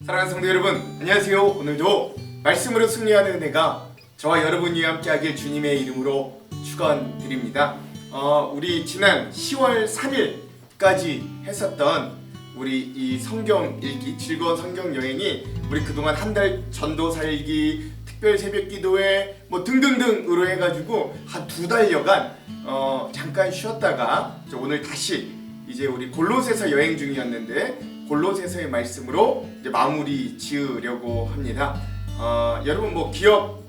사랑하는 성도 여러분, 안녕하세요. 오늘도 말씀으로 승리하는 은혜가 저와 여러분이 함께하길 주님의 이름으로 축원드립니다. 우리 지난 10월 3일까지 했었던 우리 이 성경 읽기, 즐거운 성경 여행이 우리 그동안 한 달 전도 살기, 특별 새벽 기도회 뭐 등등등으로 해가지고 한 2달여간 잠깐 쉬었다가 오늘 다시 이제 우리 골로새서 여행 중이었는데 골로새서의 말씀으로 이제 마무리 지으려고 합니다. 여러분 뭐 기억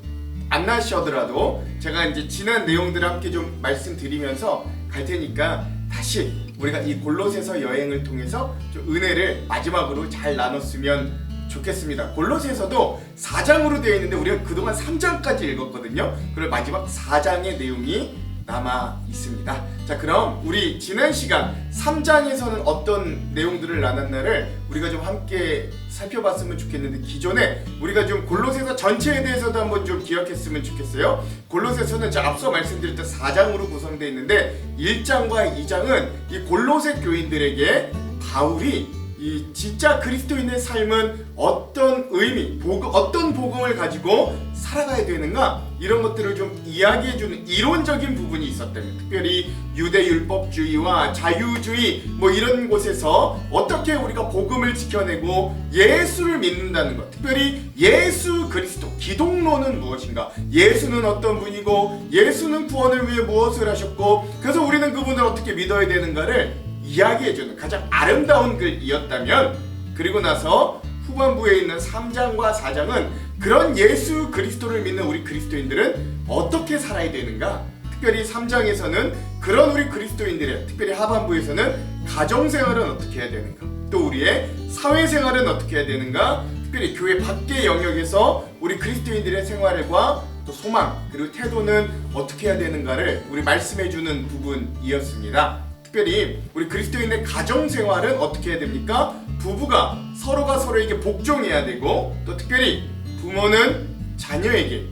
안 나시더라도 제가 이제 지난 내용들을 함께 좀 말씀드리면서 갈 테니까 다시 우리가 이 골로새서 여행을 통해서 좀 은혜를 마지막으로 잘 나눴으면 좋겠습니다. 골로새서도 4장으로 되어 있는데 우리가 그동안 3장까지 읽었거든요. 그리고 마지막 4장의 내용이 남아 있습니다. 자, 그럼 우리 지난 시간 3장에서는 어떤 내용들을 나눴나를 우리가 좀 함께 살펴봤으면 좋겠는데, 기존에 우리가 좀 골로새서 전체에 대해서도 한번 좀 기억했으면 좋겠어요. 골로새서는 제가 앞서 말씀드렸던 4장으로 구성되어 있는데 1장과 2장은 이 골로새 교인들에게 바울이 이 진짜 그리스도인의 삶은 어떤 의미, 어떤 복음을 가지고 살아가야 되는가, 이런 것들을 좀 이야기해주는 이론적인 부분이 있었다면, 특별히 유대율법주의와 자유주의 뭐 이런 곳에서 어떻게 우리가 복음을 지켜내고 예수를 믿는다는 것, 특별히 예수 그리스도, 기독론은 무엇인가, 예수는 어떤 분이고 예수는 구원을 위해 무엇을 하셨고 그래서 우리는 그분을 어떻게 믿어야 되는가를 이야기해주는 가장 아름다운 글이었다면, 그리고 나서 후반부에 있는 3장과 4장은 그런 예수 그리스도를 믿는 우리 그리스도인들은 어떻게 살아야 되는가, 특별히 3장에서는 그런 우리 그리스도인들의, 특별히 하반부에서는 가정생활은 어떻게 해야 되는가, 또 우리의 사회생활은 어떻게 해야 되는가, 특별히 교회 밖의 영역에서 우리 그리스도인들의 생활과 또 소망 그리고 태도는 어떻게 해야 되는가를 우리 말씀해주는 부분이었습니다. 특별히 우리 그리스도인의 가정생활은 어떻게 해야 됩니까? 부부가 서로가 서로에게 복종해야 되고, 또 특별히 부모는 자녀에게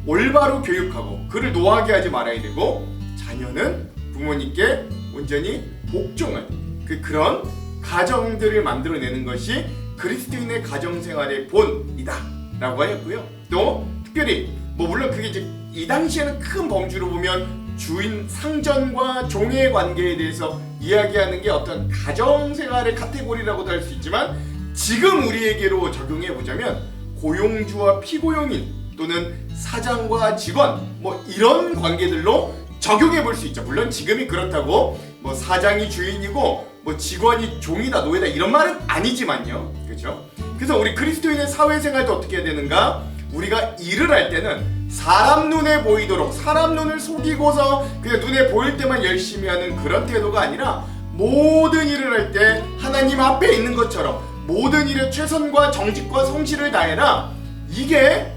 올바로 교육하고 그를 노하게 하지 말아야 되고, 자녀는 부모님께 온전히 복종하는 그런 가정들을 만들어내는 것이 그리스도인의 가정생활의 본이다 라고 하였고요. 또 특별히 뭐 물론 그게 이제 이 당시에는 큰 범주로 보면 주인 상전과 종의 관계에 대해서 이야기하는 게 어떤 가정생활의 카테고리라고도 할 수 있지만, 지금 우리에게로 적용해 보자면 고용주와 피고용인 또는 사장과 직원 뭐 이런 관계들로 적용해 볼 수 있죠. 물론 지금이 그렇다고 뭐 사장이 주인이고 뭐 직원이 종이다 노예다 이런 말은 아니지만요, 그렇죠? 그래서 우리 그리스도인의 사회생활도 어떻게 해야 되는가? 우리가 일을 할 때는 사람 눈에 보이도록, 사람 눈을 속이고서 그냥 눈에 보일 때만 열심히 하는 그런 태도가 아니라, 모든 일을 할 때 하나님 앞에 있는 것처럼 모든 일에 최선과 정직과 성실을 다해라. 이게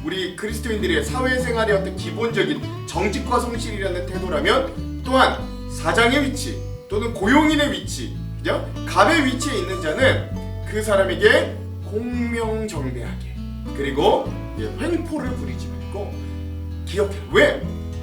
우리 그리스도인들의 사회생활의 어떤 기본적인 정직과 성실이라는 태도라면, 또한 사장의 위치 또는 고용인의 위치, 그죠? 갑의 위치에 있는 자는 그 사람에게 공명정대하게, 그리고 횡포를 부리지 말고 기억해라. 왜?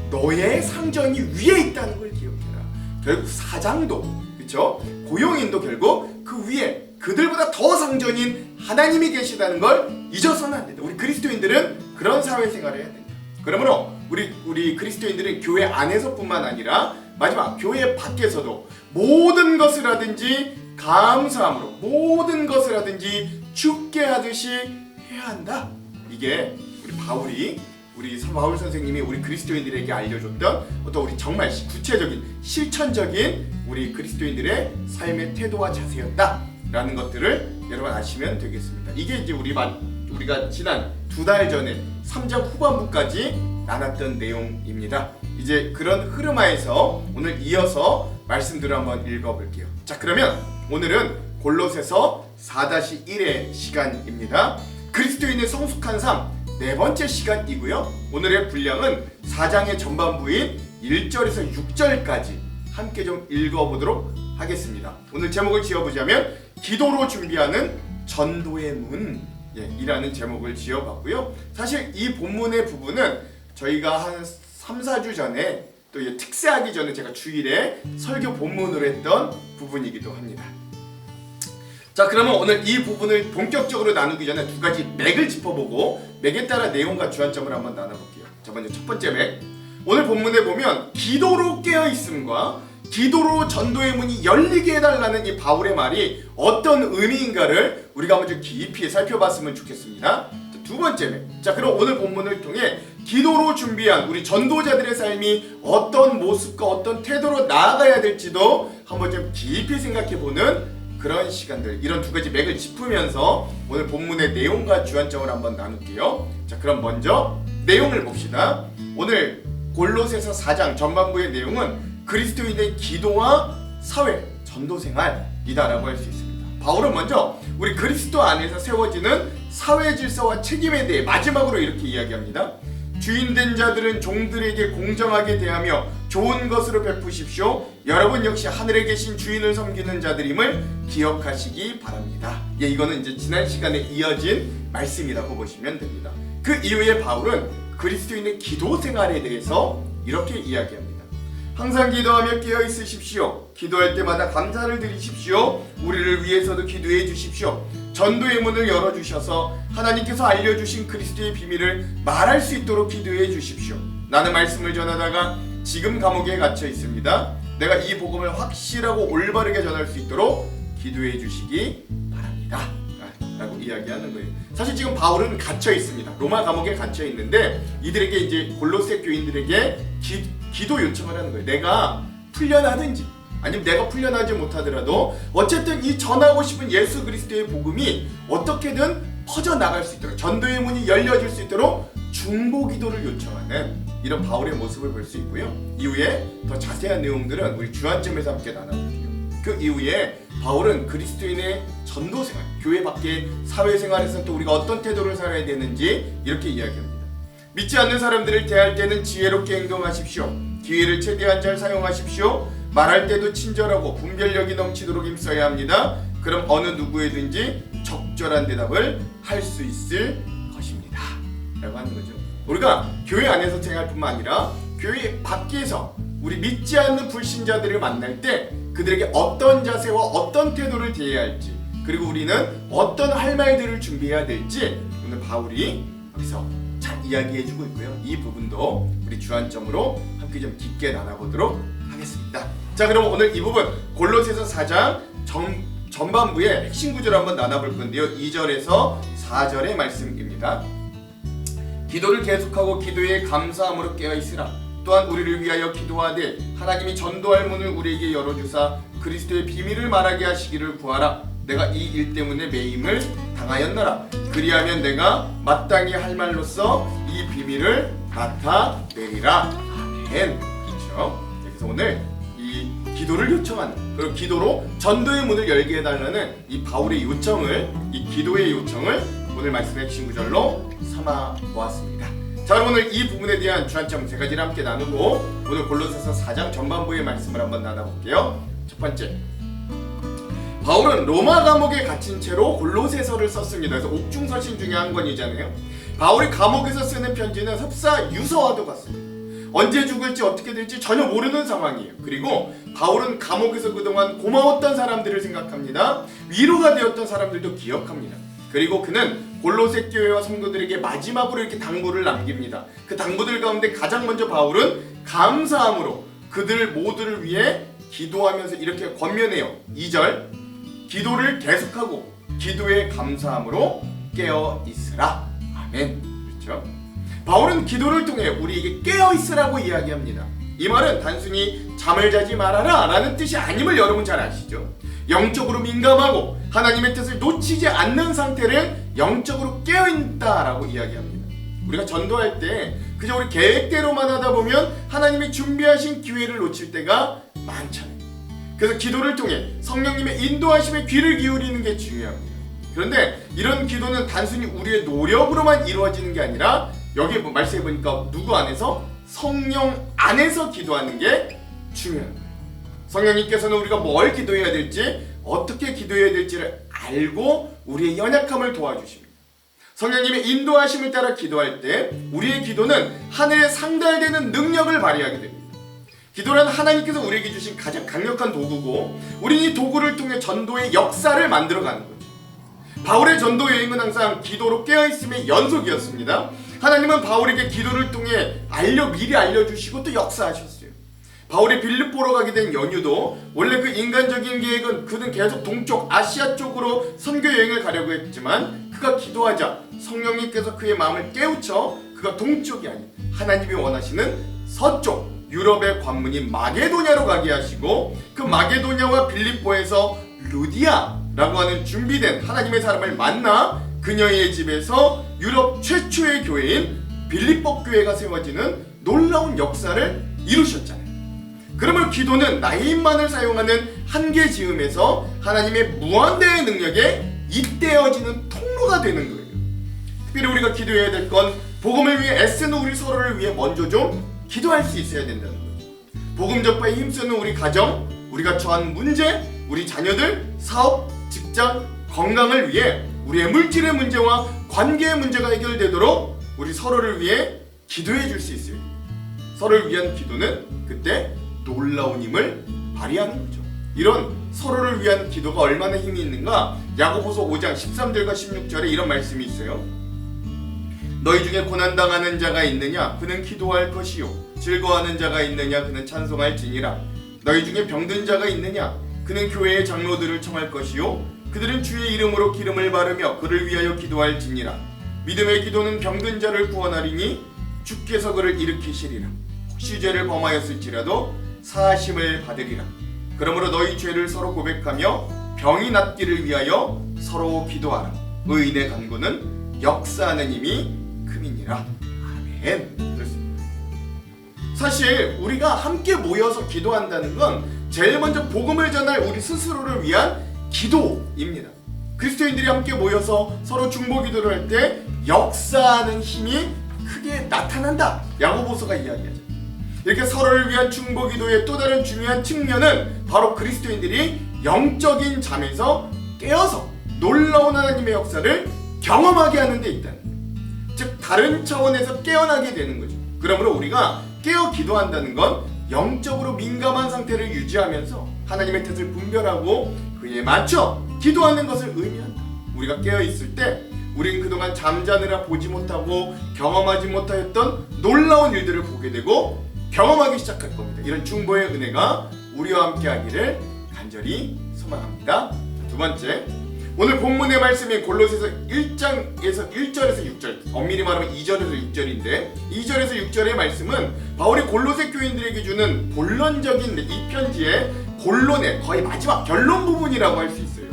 너의 상전이 위에 있다는 걸 기억해라. 결국 사장도, 그렇죠? 고용인도 결국 그 위에 그들보다 더 상전인 하나님이 계시다는 걸 잊어서는 안 된다. 우리 그리스도인들은 그런 사회생활을 해야 된다. 그러므로 우리 그리스도인들은 교회 안에서뿐만 아니라 마지막 교회 밖에서도 모든 것을 하든지 감사함으로, 모든 것을 하든지 주께 하듯이 해야 한다. 이게 우리 바울 선생님이 우리 그리스도인들에게 알려줬던 어떤 우리 정말 구체적인 실천적인 우리 그리스도인들의 삶의 태도와 자세였다라는 것들을 여러분 아시면 되겠습니다. 이게 이제 우리가 지난 2달 전에 3장 후반부까지 나눴던 내용입니다. 이제 그런 흐름하에서 오늘 이어서 말씀들을 한번 읽어볼게요. 자, 그러면 오늘은 골로새서 4-1의 시간입니다. 그리스도인의 성숙한 삶 4번째 시간이고요. 오늘의 분량은 4장의 전반부인 1절에서 6절까지 함께 좀 읽어보도록 하겠습니다. 오늘 제목을 지어보자면 기도로 준비하는 전도의 문 이라는 제목을 지어봤고요. 사실 이 본문의 부분은 저희가 한 3-4주 전에 또 특세하기 전에 제가 주일에 설교 본문으로 했던 부분이기도 합니다. 자, 그러면 오늘 이 부분을 본격적으로 나누기 전에 두 가지 맥을 짚어보고 맥에 따라 내용과 주안점을 한번 나눠볼게요. 자, 먼저 첫 번째 맥. 오늘 본문에 보면 기도로 깨어있음과 기도로 전도의 문이 열리게 해달라는 이 바울의 말이 어떤 의미인가를 우리가 한번 좀 깊이 살펴봤으면 좋겠습니다. 자, 두 번째 맥. 자, 그럼 오늘 본문을 통해 기도로 준비한 우리 전도자들의 삶이 어떤 모습과 어떤 태도로 나아가야 될지도 한번 좀 깊이 생각해보는 그런 시간들, 이런 두 가지 맥을 짚으면서 오늘 본문의 내용과 주안점을 한번 나눌게요. 자, 그럼 먼저 내용을 봅시다. 오늘 골로새서 4장 전반부의 내용은 그리스도인의 기도와 사회, 전도생활이다라고 할 수 있습니다. 바울은 먼저 우리 그리스도 안에서 세워지는 사회 질서와 책임에 대해 마지막으로 이렇게 이야기합니다. 주인된 자들은 종들에게 공정하게 대하며 좋은 것으로 베푸십시오. 여러분 역시 하늘에 계신 주인을 섬기는 자들임을 기억하시기 바랍니다. 예, 이거는 이제 지난 시간에 이어진 말씀이라고 보시면 됩니다. 그 이후에 바울은 그리스도인의 기도 생활에 대해서 이렇게 이야기합니다. 항상 기도하며 깨어 있으십시오. 기도할 때마다 감사를 드리십시오. 우리를 위해서도 기도해 주십시오. 전도의 문을 열어주셔서 하나님께서 알려주신 그리스도의 비밀을 말할 수 있도록 기도해 주십시오. 나는 말씀을 전하다가 지금 감옥에 갇혀 있습니다. 내가 이 복음을 확실하고 올바르게 전할 수 있도록 기도해 주시기 바랍니다. 라고 이야기하는 거예요. 사실 지금 바울은 갇혀 있습니다. 로마 감옥에 갇혀 있는데 이들에게 이제 골로새 교인들에게 기도 요청을 하는 거예요. 내가 풀려나든지 아니면 내가 풀려나지 못하더라도 어쨌든 이 전하고 싶은 예수 그리스도의 복음이 어떻게든 퍼져나갈 수 있도록, 전도의 문이 열려질 수 있도록 중보 기도를 요청하는 이런 바울의 모습을 볼 수 있고요. 이후에 더 자세한 내용들은 우리 주안점에서 함께 나눠볼게요. 그 이후에 바울은 그리스도인의 전도생활, 교회 밖의 사회생활에서 또 우리가 어떤 태도를 살아야 되는지 이렇게 이야기합니다. 믿지 않는 사람들을 대할 때는 지혜롭게 행동하십시오. 기회를 최대한 잘 사용하십시오. 말할 때도 친절하고 분별력이 넘치도록 힘써야 합니다. 그럼 어느 누구에든지 적절한 대답을 할 수 있을 것입니다. 라고 하는 거죠. 우리가 교회 안에서 생활뿐만 아니라 교회 밖에서 우리 믿지 않는 불신자들을 만날 때 그들에게 어떤 자세와 어떤 태도를 대해야 할지, 그리고 우리는 어떤 할 말들을 준비해야 될지 오늘 바울이 여기서 잘 이야기해주고 있고요. 이 부분도 우리 주안점으로 함께 좀 깊게 나눠보도록 하겠습니다. 자, 그럼 오늘 이 부분 골로새서 4장 전반부의 핵심 구조를 한번 나눠볼 건데요. 2절에서 4절의 말씀입니다. 기도를 계속하고 기도에 감사함으로 깨어있으라. 또한 우리를 위하여 기도하되 하나님이 전도할 문을 우리에게 열어주사 그리스도의 비밀을 말하게 하시기를 구하라. 내가 이 일 때문에 매임을 당하였노라. 그리하면 내가 마땅히 할 말로써 이 비밀을 나타내리라. 아멘. 그렇죠? 그래서 오늘 이 기도를 요청하는, 그리고 기도로 전도의 문을 열게 해달라는 이 바울의 요청을, 이 기도의 요청을 오늘 말씀의 핵심 구절로 삼아 보았습니다. 자, 그럼 오늘 이 부분에 대한 주안점 세 가지를 함께 나누고 오늘 골로새서 4장 전반부의 말씀을 한번 나눠볼게요. 첫 번째, 바울은 로마 감옥에 갇힌 채로 골로새서를 썼습니다. 그래서 옥중서신 중에 한 권이잖아요. 바울이 감옥에서 쓰는 편지는 흡사 유서와도 같습니다. 언제 죽을지 어떻게 될지 전혀 모르는 상황이에요. 그리고 바울은 감옥에서 그동안 고마웠던 사람들을 생각합니다. 위로가 되었던 사람들도 기억합니다. 그리고 그는 골로새 교회와 성도들에게 마지막으로 이렇게 당부를 남깁니다. 그 당부들 가운데 가장 먼저 바울은 감사함으로 그들 모두를 위해 기도하면서 이렇게 권면해요. 2절, 기도를 계속하고 기도에 감사함으로 깨어 있으라. 아멘. 그렇죠? 바울은 기도를 통해 우리에게 깨어 있으라고 이야기합니다. 이 말은 단순히 잠을 자지 말아라 라는 뜻이 아님을 여러분 잘 아시죠? 영적으로 민감하고 하나님의 뜻을 놓치지 않는 상태를 영적으로 깨어있다라고 이야기합니다. 우리가 전도할 때 그저 우리 계획대로만 하다 보면 하나님이 준비하신 기회를 놓칠 때가 많잖아요. 그래서 기도를 통해 성령님의 인도하심에 귀를 기울이는 게 중요합니다. 그런데 이런 기도는 단순히 우리의 노력으로만 이루어지는 게 아니라 여기 말씀해 보니까 누구 안에서? 성령 안에서 기도하는 게 중요한 거예요. 성령님께서는 우리가 뭘 기도해야 될지, 어떻게 기도해야 될지를 알고 우리의 연약함을 도와주십니다. 성령님의 인도하심을 따라 기도할 때 우리의 기도는 하늘에 상달되는 능력을 발휘하게 됩니다. 기도란 하나님께서 우리에게 주신 가장 강력한 도구고, 우리는 이 도구를 통해 전도의 역사를 만들어가는 거죠. 바울의 전도 여행은 항상 기도로 깨어있음의 연속이었습니다. 하나님은 바울에게 기도를 통해 미리 알려주시고 또 역사하셨어요. 바울이 빌립보로 가게 된 연유도 원래 그 인간적인 계획은 그는 계속 동쪽 아시아 쪽으로 선교 여행을 가려고 했지만, 그가 기도하자 성령님께서 그의 마음을 깨우쳐 그가 동쪽이 아닌 하나님이 원하시는 서쪽 유럽의 관문인 마게도냐로 가게 하시고, 그 마게도냐와 빌립보에서 루디아라고 하는 준비된 하나님의 사람을 만나 그녀의 집에서 유럽 최초의 교회인 빌립보 교회가 세워지는 놀라운 역사를 이루셨잖아요. 그러므로 기도는 나의 힘만을 사용하는 한계 지음에서 하나님의 무한대의 능력에 잇대어지는 통로가 되는 거예요. 특별히 우리가 기도해야 될 건 복음을 위해 애쓰는 우리 서로를 위해 먼저 좀 기도할 수 있어야 된다는 거죠. 복음 전파에 힘쓰는 우리 가정, 우리가 처한 문제, 우리 자녀들, 사업, 직장, 건강을 위해 우리의 물질의 문제와 관계의 문제가 해결되도록 우리 서로를 위해 기도해 줄 수 있어요. 서로를 위한 기도는 그때 놀라운 힘을 발휘하는 거죠. 이런 서로를 위한 기도가 얼마나 힘이 있는가, 야고보서 5장 13절과 16절에 이런 말씀이 있어요. 너희 중에 고난당하는 자가 있느냐? 그는 기도할 것이요. 즐거워하는 자가 있느냐? 그는 찬송할지니라. 너희 중에 병든 자가 있느냐? 그는 교회의 장로들을 청할 것이요. 그들은 주의 이름으로 기름을 바르며 그를 위하여 기도할지니라. 믿음의 기도는 병든 자를 구원하리니 주께서 그를 일으키시리라. 혹시 죄를 범하였을지라도 사하심을 받으리라. 그러므로 너희 죄를 서로 고백하며 병이 낫기를 위하여 서로 기도하라. 의인의 간구는 역사하는 힘이 큼이니라. 아멘. 그렇습니다. 사실 우리가 함께 모여서 기도한다는 건 제일 먼저 복음을 전할 우리 스스로를 위한 기도입니다. 그리스도인들이 함께 모여서 서로 중보 기도를 할 때 역사하는 힘이 크게 나타난다, 야고보서가 이야기하죠. 이렇게 서로를 위한 중보 기도의 또 다른 중요한 측면은 바로 그리스도인들이 영적인 잠에서 깨어서 놀라운 하나님의 역사를 경험하게 하는 데 있다는 거예요. 즉 다른 차원에서 깨어나게 되는 거죠. 그러므로 우리가 깨어 기도한다는 건 영적으로 민감한 상태를 유지하면서 하나님의 뜻을 분별하고 그에 맞춰 기도하는 것을 의미한다. 우리가 깨어 있을 때 우리는 그동안 잠자느라 보지 못하고 경험하지 못하였던 놀라운 일들을 보게 되고 경험하기 시작할 겁니다. 이런 중보의 은혜가 우리와 함께 하기를 간절히 소망합니다. 두 번째, 오늘 본문의 말씀인 골로새서 1장에서 1절에서 6절, 엄밀히 말하면 2절에서 6절인데 2절에서 6절의 말씀은 바울이 골로새 교인들에게 주는 본론적인 이 편지의 본론의 거의 마지막 결론 부분이라고 할 수 있어요.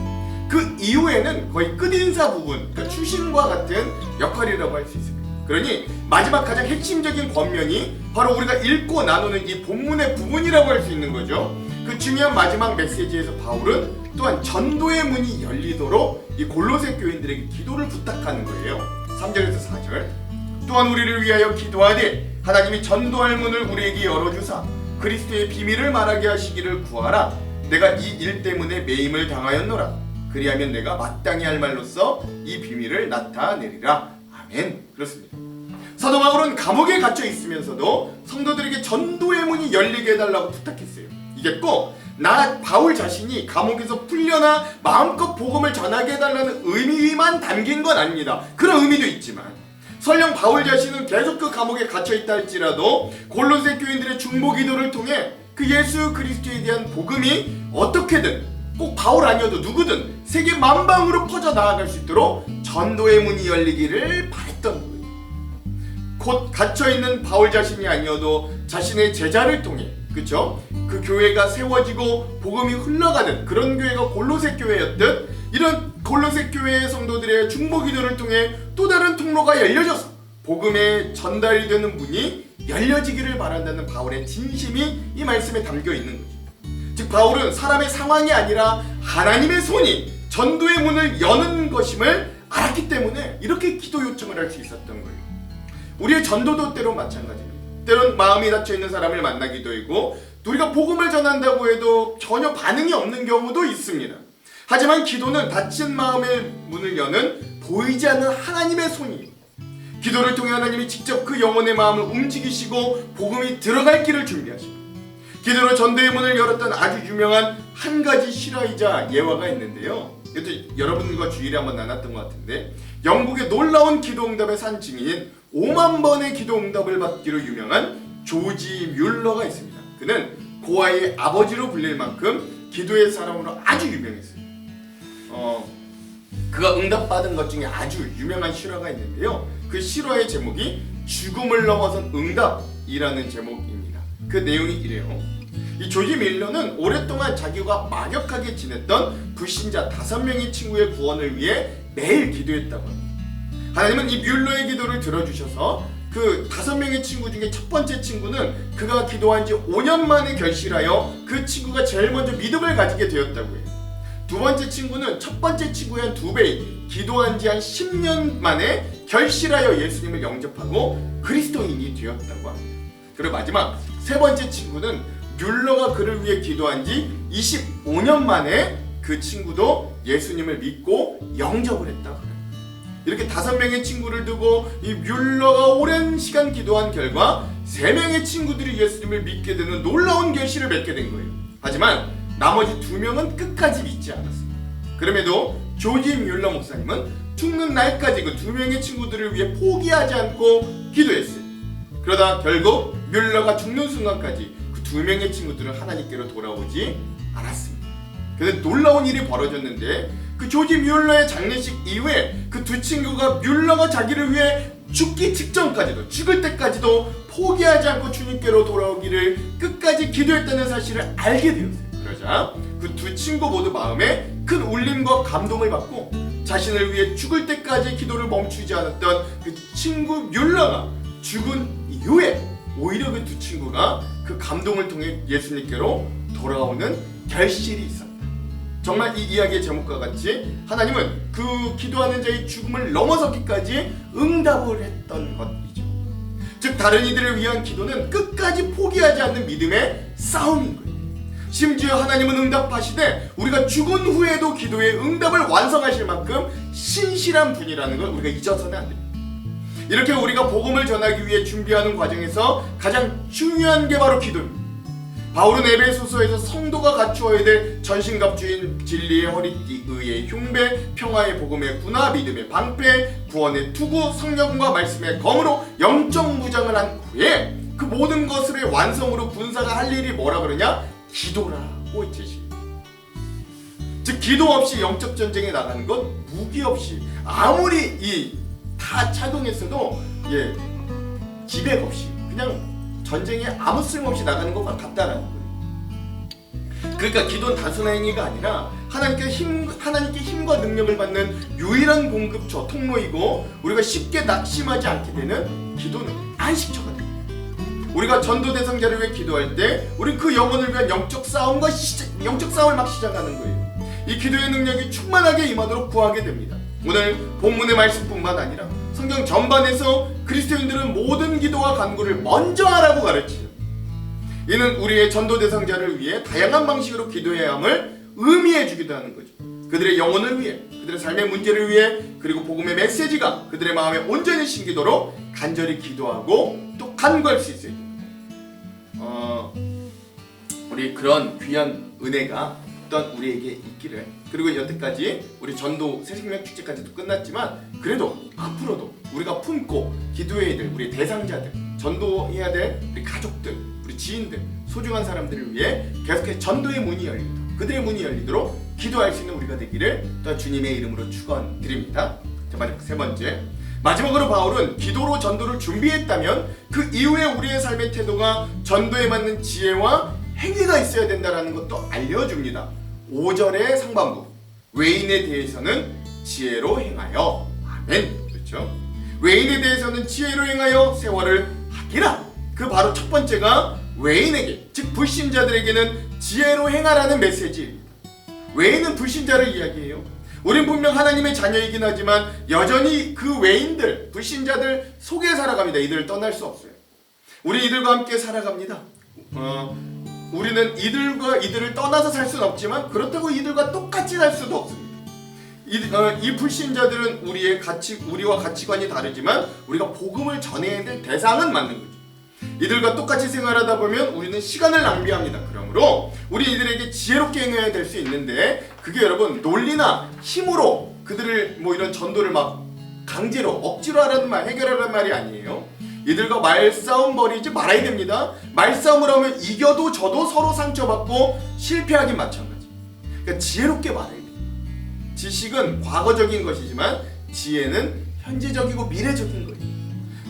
그 이후에는 거의 끝인사 부분, 그러니까 추신과 같은 역할이라고 할 수 있습니다. 그러니 마지막 가장 핵심적인 권면이 바로 우리가 읽고 나누는 이 본문의 부분이라고 할 수 있는 거죠. 그 중요한 마지막 메시지에서 바울은 또한 전도의 문이 열리도록 이 골로새 교인들에게 기도를 부탁하는 거예요. 3절에서 4절. 또한 우리를 위하여 기도하되 하나님이 전도할 문을 우리에게 열어주사 그리스도의 비밀을 말하게 하시기를 구하라. 내가 이 일 때문에 매임을 당하였노라. 그리하면 내가 마땅히 할 말로써 이 비밀을 나타내리라. 아멘. 그렇습니다. 사도 바울은 감옥에 갇혀 있으면서도 성도들에게 전도의 문이 열리게 해달라고 부탁했어요. 이게 꼭 나 바울 자신이 감옥에서 풀려나 마음껏 복음을 전하게 해달라는 의미만 담긴 건 아닙니다. 그런 의미도 있지만 설령 바울 자신은 계속 그 감옥에 갇혀있다 할지라도 골로새 교인들의 중보 기도를 통해 그 예수 그리스도에 대한 복음이 어떻게든 꼭 바울 아니어도 누구든 세계 만방으로 퍼져나갈 수 있도록 전도의 문이 열리기를 바랬던 거예요. 곧 갇혀있는 바울 자신이 아니어도 자신의 제자를 통해, 그쵸? 그 교회가 세워지고 복음이 흘러가는 그런 교회가 골로새 교회였듯 이런 골로새 교회의 성도들의 중보 기도를 통해 또 다른 통로가 열려져서 복음의 전달이 되는 문이 열려지기를 바란다는 바울의 진심이 이 말씀에 담겨 있는 거죠. 즉 바울은 사람의 상황이 아니라 하나님의 손이 전도의 문을 여는 것임을 알았기 때문에 이렇게 기도 요청을 할 수 있었던 거예요. 우리의 전도도 때론 마찬가지입니다. 때론 마음이 닫혀있는 사람을 만나기도 하고 우리가 복음을 전한다고 해도 전혀 반응이 없는 경우도 있습니다. 하지만 기도는 닫힌 마음의 문을 여는 보이지 않는 하나님의 손이, 기도를 통해 하나님이 직접 그 영혼의 마음을 움직이시고 복음이 들어갈 길을 준비하십니다. 기도로 전도의 문을 열었던 아주 유명한 한 가지 실화이자 예화가 있는데요. 이것도 여러분과 주일에 한번 나눴던 것 같은데, 영국의 놀라운 기도응답의 산 증인인 5만 번의 기도응답을 받기로 유명한 조지 뮬러가 있습니다. 그는 고아의 아버지로 불릴 만큼 기도의 사람으로 아주 유명했어요. 그가 응답받은 것 중에 아주 유명한 실화가 있는데요. 그 실화의 제목이 죽음을 넘어선 응답이라는 제목입니다. 그 내용이 이래요. 이 조지 밀러는 오랫동안 자기가 막역하게 지냈던 불신자 5명의 친구의 구원을 위해 매일 기도했다고 합니다. 하나님은 이 뮬러의 기도를 들어주셔서 그 5명의 친구 중에 첫 번째 친구는 그가 기도한 지 5년 만에 결실하여 그 친구가 제일 먼저 믿음을 가지게 되었다고 해요. 두 번째 친구는 첫 번째 친구의 한 2배, 기도한 지 한 10년 만에 결실하여 예수님을 영접하고 그리스도인이 되었다고 합니다. 그리고 마지막 세 번째 친구는 뮬러가 그를 위해 기도한 지 25년 만에 그 친구도 예수님을 믿고 영접을 했다고 해요. 이렇게 5명의 친구를 두고 이 뮬러가 오랜 시간 기도한 결과 3명의 친구들이 예수님을 믿게 되는 놀라운 결실을 맺게 된 거예요. 하지만 나머지 2명은 끝까지 믿지 않았습니다. 그럼에도 조지 뮬러 목사님은 죽는 날까지 그 2명의 친구들을 위해 포기하지 않고 기도했어요. 그러다 결국 뮬러가 죽는 순간까지 그 2명의 친구들은 하나님께로 돌아오지 않았습니다. 그래서 놀라운 일이 벌어졌는데, 그 조지 뮬러의 장례식 이후에 그 2 친구가 뮬러가 자기를 위해 죽기 직전까지도, 죽을 때까지도 포기하지 않고 주님께로 돌아오기를 끝까지 기도했다는 사실을 알게 되었어요. 그러자 그 2 친구 모두 마음에 큰 울림과 감동을 받고 자신을 위해 죽을 때까지 기도를 멈추지 않았던 그 친구 뮬러가 죽은 이후에 오히려 그 2 친구가 그 감동을 통해 예수님께로 돌아오는 결실이 있었다. 정말 이 이야기의 제목과 같이 하나님은 그 기도하는 자의 죽음을 넘어서기까지 응답을 했던 것이죠. 즉 다른 이들을 위한 기도는 끝까지 포기하지 않는 믿음의 싸움인 거예요. 심지어 하나님은 응답하시되 우리가 죽은 후에도 기도의 응답을 완성하실 만큼 신실한 분이라는 걸 우리가 잊어서는 안 됩니다. 이렇게 우리가 복음을 전하기 위해 준비하는 과정에서 가장 중요한 게 바로 기도입니다. 바울은 에베소서에서 성도가 갖추어야 될 전신갑주인 진리의 허리띠의 흉배, 평화의 복음의 군화, 믿음의 방패, 구원의 투구, 성령과 말씀의 검으로 영적 무장을 한 후에 그 모든 것을 완성으로 군사가 할 일이 뭐라 그러냐? 기도라고 제시해요. 즉 기도 없이 영적 전쟁에 나가는 건 무기 없이 아무리 다 착용했어도 기백 없이 그냥 전쟁에 아무 쓸모없이 나가는 것과 같다라는 거예요. 그러니까 기도는 단순한 행위가 아니라 하나님께 힘과 능력을 받는 유일한 공급처, 통로이고 우리가 쉽게 낙심하지 않게 되는 기도는 안식처가 됩니다. 우리가 전도 대상자를 위해 기도할 때 우리는 그 영혼을 위한 영적 싸움을 막 시작하는 거예요. 이 기도의 능력이 충만하게 임하도록 구하게 됩니다. 오늘 본문의 말씀뿐만 아니라 성경 전반에서 그리스도인들은 모든 기도와 간구를 먼저 하라고 가르치죠. 이는 우리의 전도 대상자를 위해 다양한 방식으로 기도해야 함을 의미해 주기도 하는 거죠. 그들의 영혼을 위해, 그들의 삶의 문제를 위해, 그리고 복음의 메시지가 그들의 마음에 온전히 심기도록 간절히 기도하고 또 간구할 수 있어요. 우리 그런 귀한 은혜가 어떤 우리에게 있기를, 그리고 여태까지 우리 전도 새생명 축제까지도 끝났지만 그래도 앞으로도 우리가 품고 기도해야 될 우리 대상자들, 전도해야 될 우리 가족들, 우리 지인들, 소중한 사람들을 위해 계속해서 전도의 문이 열리도록, 그들의 문이 열리도록 기도할 수 있는 우리가 되기를 또 주님의 이름으로 축원드립니다. 자, 마지막 세 번째, 마지막으로 바울은 기도로 전도를 준비했다면 그 이후에 우리의 삶의 태도가 전도에 맞는 지혜와 행위가 있어야 된다는 것도 알려줍니다. 5절의 상반부, 외인에 대해서는 지혜로 행하여, 아멘. 그렇죠? 외인에 대해서는 지혜로 행하여 세월을 하기라. 그 바로 첫 번째가 외인에게, 즉 불신자들에게는 지혜로 행하라는 메시지입니다. 외인은 불신자를 이야기해요. 우린 분명 하나님의 자녀이긴 하지만 여전히 그 외인들, 불신자들 속에 살아갑니다. 이들을 떠날 수 없어요. 우리 이들과 함께 살아갑니다. 우리는 이들을 떠나서 살 수는 없지만 그렇다고 이들과 똑같이 살 수도 없습니다. 이 불신자들은 우리와 가치관이 다르지만 우리가 복음을 전해야 될 대상은 맞는 거죠. 이들과 똑같이 생활하다 보면 우리는 시간을 낭비합니다. 그러므로 우리 이들에게 지혜롭게 행해야 될 수 있는데, 그게 여러분 논리나 힘으로 그들을 이런 전도를 막 강제로 억지로 하라는 말, 해결하라는 말이 아니에요. 이들과 말싸움 벌이지 말아야 됩니다. 말싸움을 하면 이겨도 져도 서로 상처받고 실패하긴 마찬가지. 그러니까 지혜롭게 말해야 돼요. 지식은 과거적인 것이지만 지혜는 현재적이고 미래적인 거예요.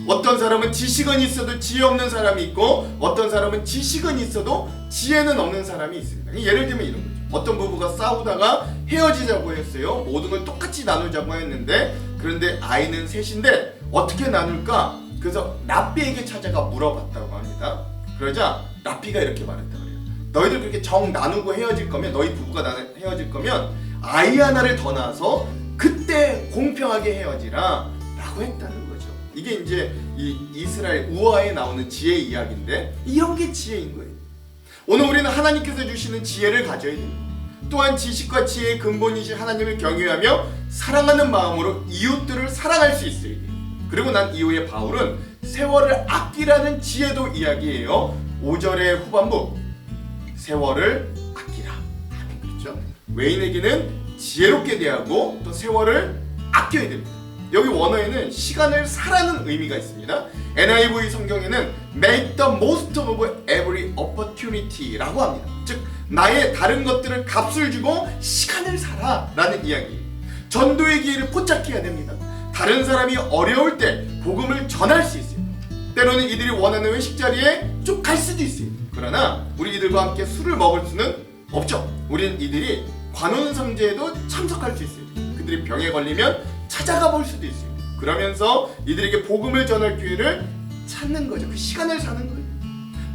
어떤 사람은 지식은 있어도 지혜 없는 사람이 있고, 어떤 사람은 지식은 있어도 지혜는 없는 사람이 있습니다. 예를 들면 이런 거죠. 어떤 부부가 싸우다가 헤어지자고 했어요. 모든 걸 똑같이 나누자고 했는데, 그런데 아이는 셋인데 어떻게 나눌까? 그래서 라삐에게 찾아가 물어봤다고 합니다. 그러자 라삐가 이렇게 말했다 그래요. 너희들 그렇게 정 나누고 헤어질 거면, 너희 부부가 헤어질 거면 아이 하나를 더 낳아서 그때 공평하게 헤어지라 라고 했다는 거죠. 이게 이제 이 이스라엘 우화에 나오는 지혜 이야기인데, 이런 게 지혜인 거예요. 오늘 우리는 하나님께서 주시는 지혜를 가져야 됩니다. 또한 지식과 지혜의 근본이신 하나님을 경외하며 사랑하는 마음으로 이웃들을 사랑할 수 있어야 돼요. 그리고 난 이후에 바울은 세월을 아끼라는 지혜도 이야기해요. 5절의 후반부, 세월을 아끼라. 그렇죠? 외인에게는 지혜롭게 대하고 또 세월을 아껴야 됩니다. 여기 원어에는 시간을 사라는 의미가 있습니다. NIV 성경에는 make the most of every opportunity라고 합니다. 즉 나의 다른 것들을 값을 주고 시간을 사라 라는 이야기예요. 전도의 기회를 포착해야 됩니다. 다른 사람이 어려울 때 복음을 전할 수 있어요. 때로는 이들이 원하는 회식 자리에 좀 갈 수도 있어요. 그러나 우리 이들과 함께 술을 먹을 수는 없죠. 우리는 이들이 관혼상제에도 참석할 수 있어요. 그들이 병에 걸리면 찾아가 볼 수도 있어요. 그러면서 이들에게 복음을 전할 기회를 찾는 거죠. 그 시간을 사는 거예요.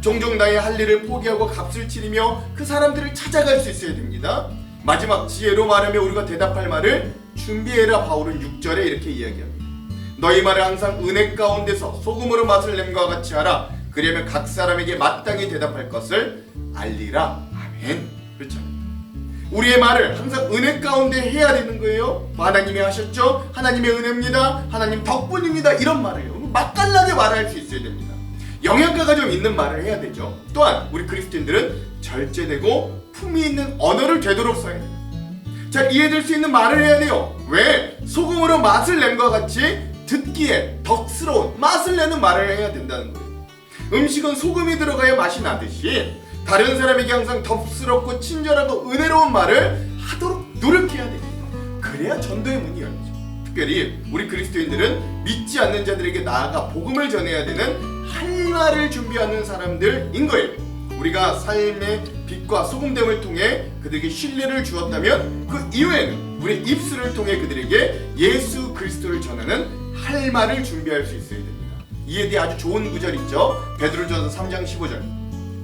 종종 나의 할 일을 포기하고 값을 치르며 그 사람들을 찾아갈 수 있어야 됩니다. 마지막 지혜로 말하며 우리가 대답할 말을 준비해라. 바울은 6절에 이렇게 이야기합니다. 너희 말을 항상 은혜 가운데서 소금으로 맛을 냄과 같이 하라. 그러면 각 사람에게 마땅히 대답할 것을 알리라. 아멘. 그렇죠. 우리의 말을 항상 은혜 가운데 해야 되는 거예요. 하나님이 하셨죠? 하나님의 은혜입니다. 하나님 덕분입니다. 이런 말을요. 맛깔나게 말할 수 있어야 됩니다. 영양가가 좀 있는 말을 해야 되죠. 또한 우리 그리스도인들은 절제되고 품위 있는 언어를 되도록 써야 돼요. 잘 이해될 수 있는 말을 해야 돼요. 왜? 소금으로 맛을 낸과 같이 듣기에 덕스러운 맛을 내는 말을 해야 된다는 거예요. 음식은 소금이 들어가야 맛이 나듯이 다른 사람에게 항상 덕스럽고 친절하고 은혜로운 말을 하도록 노력해야 돼요. 그래야 전도의 문이 열리죠. 특별히 우리 그리스도인들은 믿지 않는 자들에게 나아가 복음을 전해야 되는 할 말을 준비하는 사람들인 거예요. 우리가 삶의 빛과 소금됨을 통해 그들에게 신뢰를 주었다면 그 이후에는 우리 입술을 통해 그들에게 예수 그리스도를 전하는 할 말을 준비할 수 있어야 됩니다. 이에 대해 아주 좋은 구절 있죠. 베드로전서 3장 15절.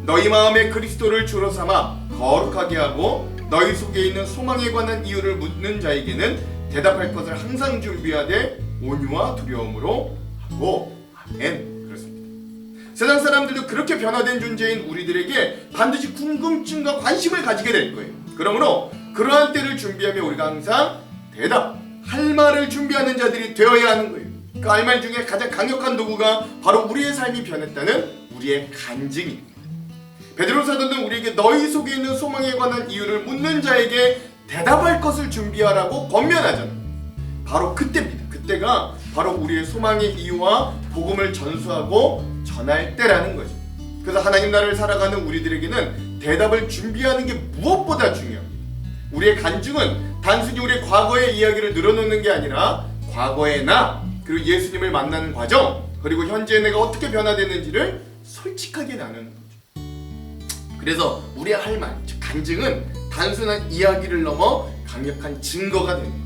너희 마음에 그리스도를 주로 삼아 거룩하게 하고 너희 속에 있는 소망에 관한 이유를 묻는 자에게는 대답할 것을 항상 준비하되 온유와 두려움으로 하고. 아멘. 그렇습니다. 세상 사람들도 그렇게 변화된 존재인 우리들에게 반드시 궁금증과 관심을 가지게 될 거예요. 그러므로 그러한 때를 준비하며 우리가 항상 할 말을 준비하는 자들이 되어야 하는 거예요. 그 할 말 중에 가장 강력한 도구가 바로 우리의 삶이 변했다는 우리의 간증입니다. 베드로 사도는 우리에게 너희 속에 있는 소망에 관한 이유를 묻는 자에게 대답할 것을 준비하라고 권면하잖아요. 바로 그때입니다. 그때가 바로 우리의 소망의 이유와 복음을 전수하고 전할 때라는 거죠. 그래서 하나님 나라를 살아가는 우리들에게는 대답을 준비하는 게 무엇보다 중요합니다. 우리의 간증은 단순히 우리의 과거의 이야기를 늘어놓는 게 아니라 과거의 나, 그리고 예수님을 만나는 과정, 그리고 현재의 내가 어떻게 변화됐는지를 솔직하게 나누는 거죠. 그래서 우리의 할 말, 즉 간증은 단순한 이야기를 넘어 강력한 증거가 되는 거예요.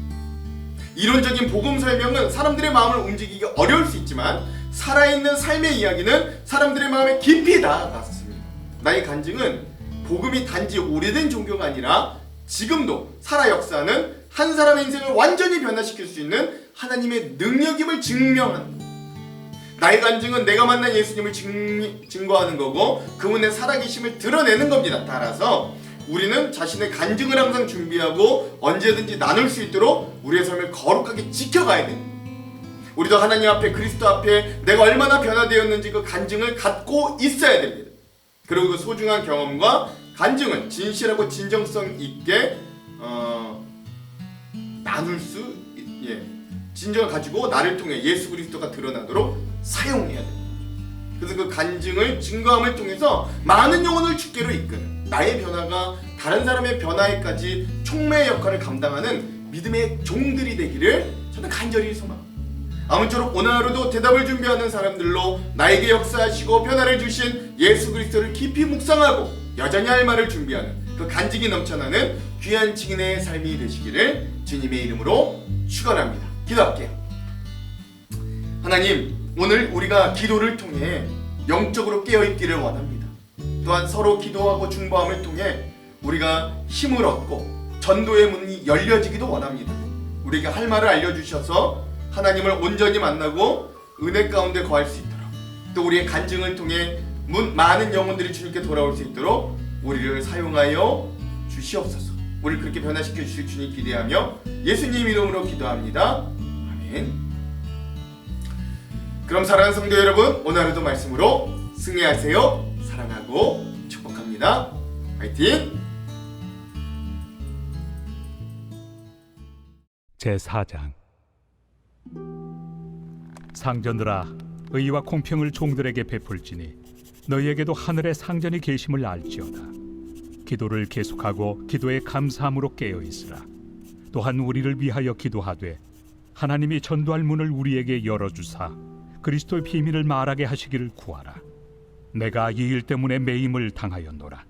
이론적인 복음 설명은 사람들의 마음을 움직이기 어려울 수 있지만 살아있는 삶의 이야기는 사람들의 마음에 깊이 다가갔습니다. 나의 간증은 복음이 단지 오래된 종교가 아니라 지금도 살아 역사하는 한 사람의 인생을 완전히 변화시킬 수 있는 하나님의 능력임을 증명하는 거예요. 나의 간증은 내가 만난 예수님을 증거하는 거고 그분의 살아계심을 드러내는 겁니다. 따라서 우리는 자신의 간증을 항상 준비하고 언제든지 나눌 수 있도록 우리의 삶을 거룩하게 지켜가야 됩니다. 우리도 하나님 앞에, 그리스도 앞에 내가 얼마나 변화되었는지 그 간증을 갖고 있어야 됩니다. 그리고 그 소중한 경험과 간증을 진실하고 진정성 있게 나눌 수, 진정을 가지고 나를 통해 예수 그리스도가 드러나도록 사용해야 됩니다. 그래서 그 간증을, 증거함을 통해서 많은 영혼을 주께로 이끄는, 나의 변화가 다른 사람의 변화에까지 촉매의 역할을 감당하는 믿음의 종들이 되기를 저는 간절히 소망합니다. 아무쪼록 오늘 하루도 대답을 준비하는 사람들로 나에게 역사하시고 변화를 주신 예수 그리스도를 깊이 묵상하고 여전히 할 말을 준비하는 그 간증이 넘쳐나는 귀한 증인의 삶이 되시기를 주님의 이름으로 축원합니다. 기도할게요. 하나님, 오늘 우리가 기도를 통해 영적으로 깨어있기를 원합니다. 또한 서로 기도하고 중보함을 통해 우리가 힘을 얻고 전도의 문이 열려지기도 원합니다. 우리에게 할 말을 알려주셔서 하나님을 온전히 만나고 은혜 가운데 거할 수 있도록, 또 우리의 간증을 통해 많은 영혼들이 주님께 돌아올 수 있도록 우리를 사용하여 주시옵소서. 우리를 그렇게 변화시켜 주실 주님 기대하며 예수님 이름으로 기도합니다. 아멘. 그럼 사랑하는 성도 여러분, 오늘 하루도 말씀으로 승리하세요. 사랑하고 축복합니다. 화이팅! 제4장. 상전들아, 의와 공평을 종들에게 베풀지니 너희에게도 하늘의 상전이 계심을 알지어다. 기도를 계속하고 기도에 감사함으로 깨어있으라. 또한 우리를 위하여 기도하되 하나님이 전도할 문을 우리에게 열어주사 그리스도의 비밀을 말하게 하시기를 구하라. 내가 이 일 때문에 매임을 당하였노라.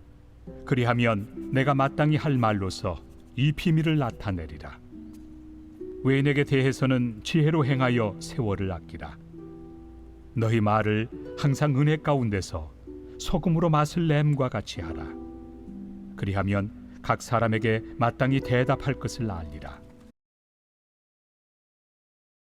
그리하면 내가 마땅히 할 말로서 이 비밀을 나타내리라. 외인에게 대해서는 지혜로 행하여 세월을 아끼라. 너희 말을 항상 은혜 가운데서 소금으로 맛을 냄과 같이 하라. 그리하면 각 사람에게 마땅히 대답할 것을 알리라.